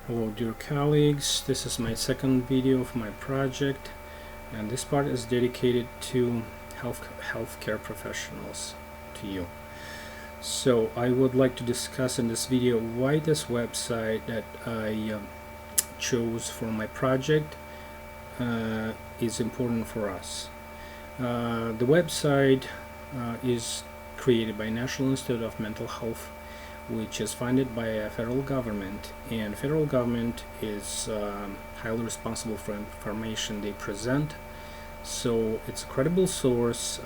Hello dear colleagues, this is my second video of my project, and this part is dedicated to healthcare professionals, to you. So I would like to discuss in this video why this website that I chose for my project is important for us. The website is created by National Institute of Mental Health, which is funded by a federal government, and federal government is highly responsible for information they present. So it's a credible source,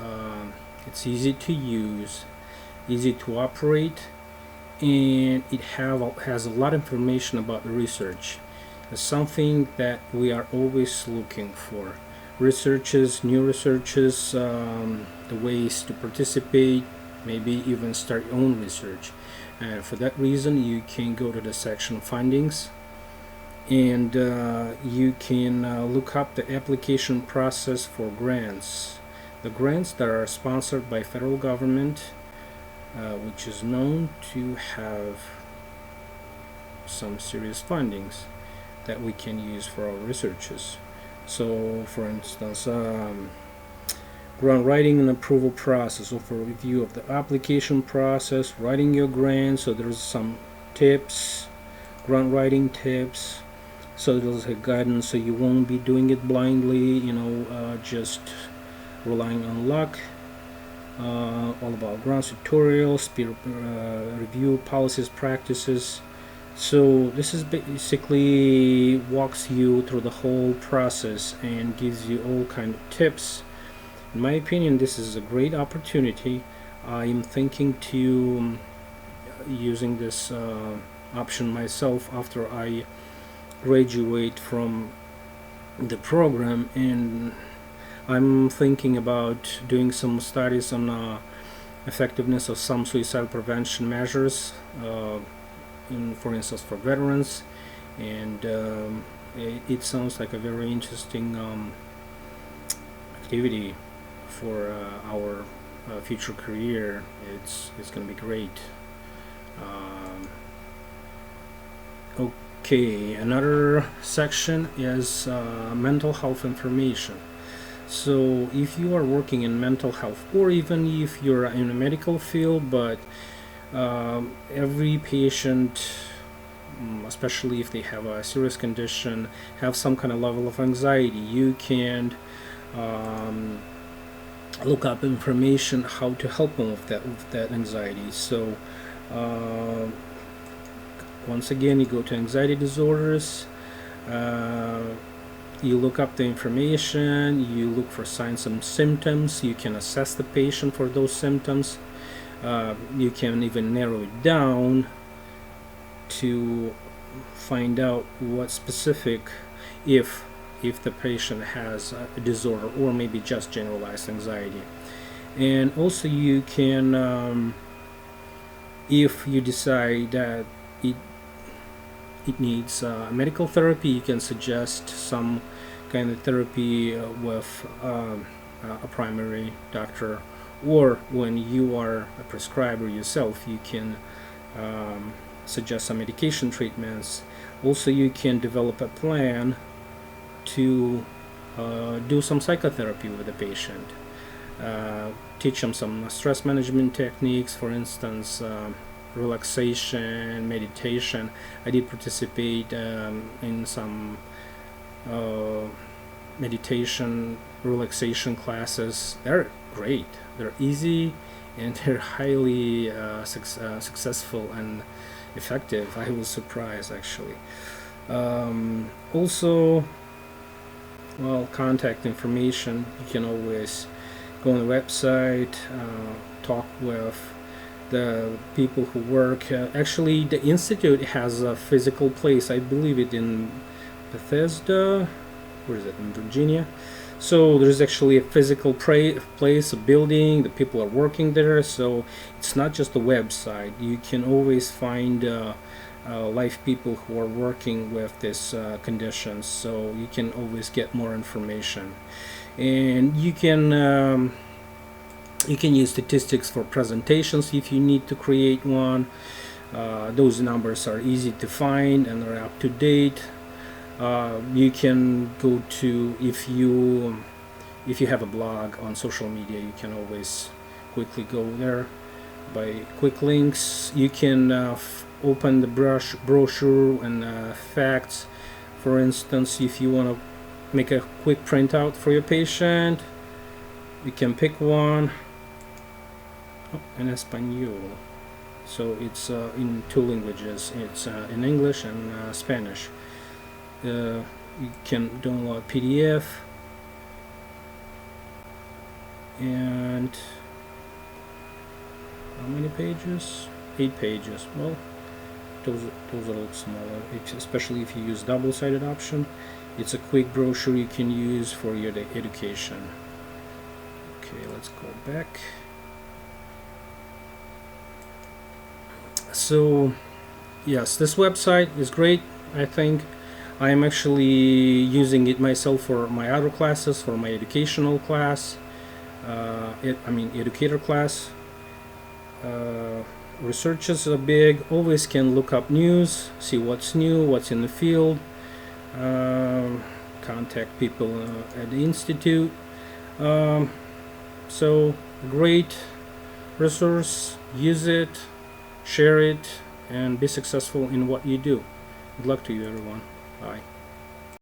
it's easy to use, easy to operate, and it has a lot of information about research. It's something that we are always looking for. Researches, new researches, the ways to participate, maybe even start your own research. For that reason, you can go to the section findings, and you can look up the application process for grants. The grants that are sponsored by federal government, which is known to have some serious findings that we can use for our researches. So, for instance, grant writing and approval process, so for review of the application process, writing your grant. So there's some tips, grant writing tips, so there's a guidance, so you won't be doing it blindly, just relying on luck. All about grants tutorials, peer review policies, practices. So this is basically walks you through the whole process and gives you all kind of tips. In my opinion, this is a great opportunity. I am thinking to using this option myself after I graduate from the program, and I'm thinking about doing some studies on effectiveness of some suicide prevention measures, for instance for veterans, and it sounds like a very interesting activity for our future career. It's going to be great. Okay, another section is mental health information. So if you are working in mental health, or even if you're in a medical field, but every patient, especially if they have a serious condition, have some kind of level of anxiety, you can look up information how to help them with that anxiety. So once again, you go to anxiety disorders, you look up the information, you look for signs and symptoms, you can assess the patient for those symptoms, you can even narrow it down to find out what specific, if the patient has a disorder or maybe just generalized anxiety. And also you can, if you decide that it needs medical therapy, you can suggest some kind of therapy with a primary doctor, or when you are a prescriber yourself, you can suggest some medication treatments. Also, you can develop a plan to do some psychotherapy with the patient, teach them some stress management techniques, for instance relaxation, meditation. I did participate in some meditation relaxation classes. They're great, they're easy, and they're highly successful and effective. I was surprised actually. Also, well, contact information. You can always go on the website, talk with the people who work. Actually, the institute has a physical place. I believe it in Bethesda. Where is it? In Virginia. So there's actually a physical place, a building. The people are working there. So it's not just a website. You can always find live people who are working with this conditions, so you can always get more information. And you can use statistics for presentations if you need to create one. Those numbers are easy to find and are up to date. You can go to, if you have a blog on social media, you can always quickly go there by quick links. You can open the brochure and facts. For instance, if you want to make a quick printout for your patient, you can pick one. In Espanol, so it's in 2 languages. It's in English and Spanish. You can download PDF, and how many pages? 8 pages. Well, those are a little smaller, especially if you use double-sided option. It's a quick brochure you can use for your education. Okay, let's go back. So yes, this website is great. I think I am actually using it myself for my other classes, for my educational class, educator class. Researchers are big. Always can look up news, see what's new, what's in the field, contact people at the institute. So great resource. Use it, share it, and be successful in what you do. Good luck to you, everyone. Bye.